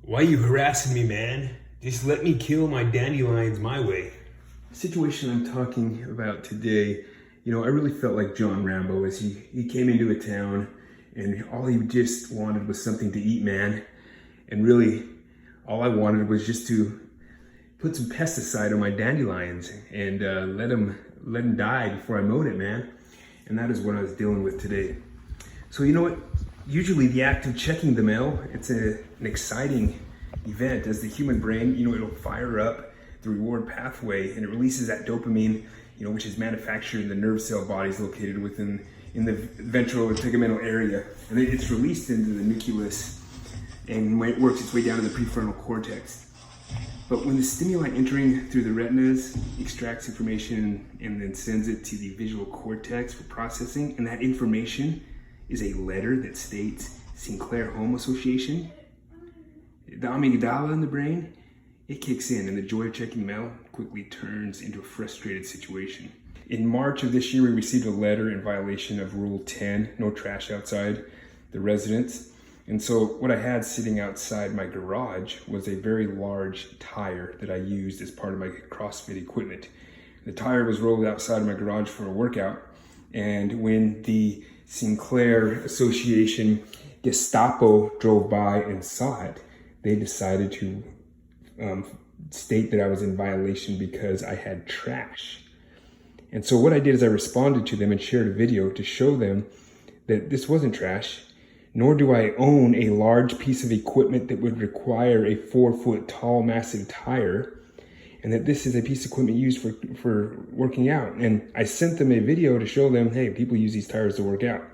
Why you harassing me, man? Just let me kill my dandelions my way. The situation I'm talking about today, I really felt like John Rambo as he came into a town and all he just wanted was something to eat, man. And really, all I wanted was just to put some pesticide on my dandelions and let them die before I mowed it, man. And that is what I was dealing with today. So you know what? Usually the act of checking the mail, it's an exciting event. As the human brain, it'll fire up the reward pathway and it releases that dopamine, which is manufactured in the nerve cell bodies located in the ventral and tegmental area. And then it's released into the nucleus and it works its way down to the prefrontal cortex. But when the stimuli entering through the retinas extracts information and then sends it to the visual cortex for processing, and that information is a letter that states Sinclair Home Association, the amygdala in the brain, it kicks in and the joy of checking mail quickly turns into a frustrated situation. In March of this year, we received a letter in violation of Rule 10, no trash outside the residence. And so what I had sitting outside my garage was a very large tire that I used as part of my CrossFit equipment. The tire was rolled outside of my garage for a workout. And when the Sinclair Association Gestapo drove by and saw it, they decided to state that I was in violation because I had trash. And so what I did is I responded to them and shared a video to show them that this wasn't trash, nor do I own a large piece of equipment that would require a 4-foot tall, massive tire, and that this is a piece of equipment used for working out. And I sent them a video to show them, hey, people use these tires to work out.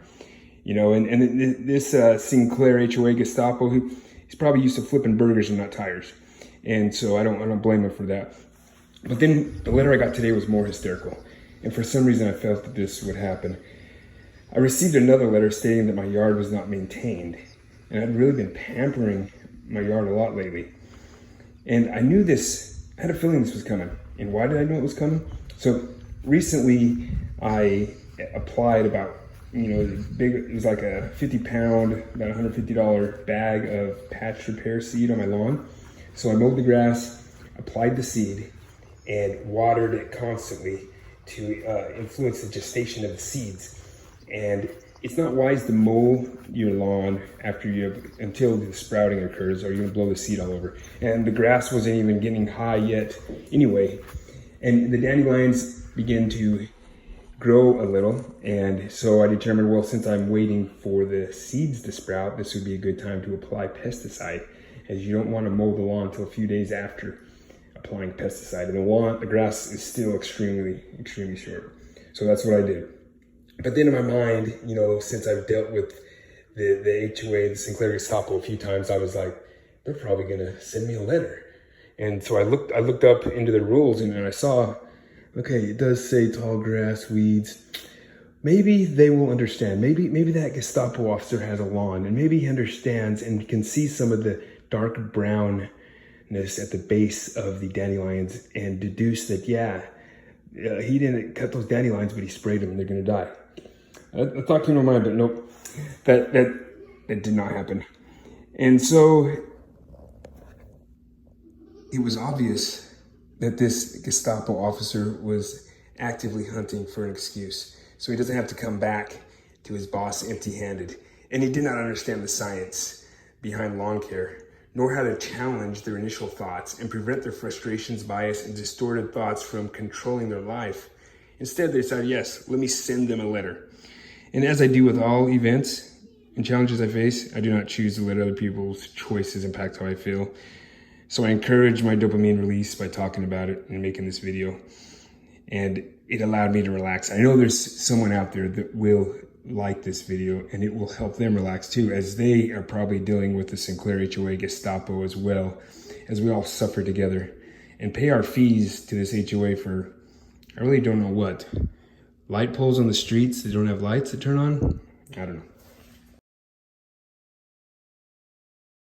And this Sinclair HOA Gestapo, he's probably used to flipping burgers and not tires. And so I don't blame him for that. But then the letter I got today was more hysterical. And for some reason I felt that this would happen. I received another letter stating that my yard was not maintained. And I'd really been pampering my yard a lot lately. And I knew this, I had a feeling this was coming. And why did I know it was coming? So recently I applied about, it was like a 50-pound, about $150 bag of patch repair seed on my lawn. So I mowed the grass, applied the seed, and watered it constantly to influence the gestation of the seeds. And it's not wise to mow your lawn until the sprouting occurs, or you're gonna blow the seed all over. And the grass wasn't even getting high yet anyway. And the dandelions begin to grow a little. And so I determined, well, since I'm waiting for the seeds to sprout, this would be a good time to apply pesticide, as you don't want to mow the lawn until a few days after applying pesticide. And the grass is still extremely, extremely short. So that's what I did. But then in my mind, since I've dealt with the HOA, the Sinclair Gestapo a few times, I was like, they're probably gonna send me a letter. And so I looked up into the rules and I saw, okay, it does say tall grass, weeds. Maybe they will understand. Maybe that Gestapo officer has a lawn and maybe he understands and can see some of the dark brownness at the base of the dandelions and deduce that, he didn't cut those dandelions, but he sprayed them and they're gonna die. I thought came to my mind, but nope, that did not happen. And so it was obvious that this Gestapo officer was actively hunting for an excuse, so he doesn't have to come back to his boss empty-handed. And he did not understand the science behind lawn care, nor how to challenge their initial thoughts and prevent their frustrations, bias, and distorted thoughts from controlling their life. Instead, they decided, yes, let me send them a letter. And as I do with all events and challenges I face, I do not choose to let other people's choices impact how I feel. So I encourage my dopamine release by talking about it and making this video. And it allowed me to relax. I know there's someone out there that will like this video and it will help them relax too, as they are probably dealing with the Sinclair HOA Gestapo as well, as we all suffer together and pay our fees to this HOA for, I really don't know what. Light poles on the streets that don't have lights to turn on? I don't know.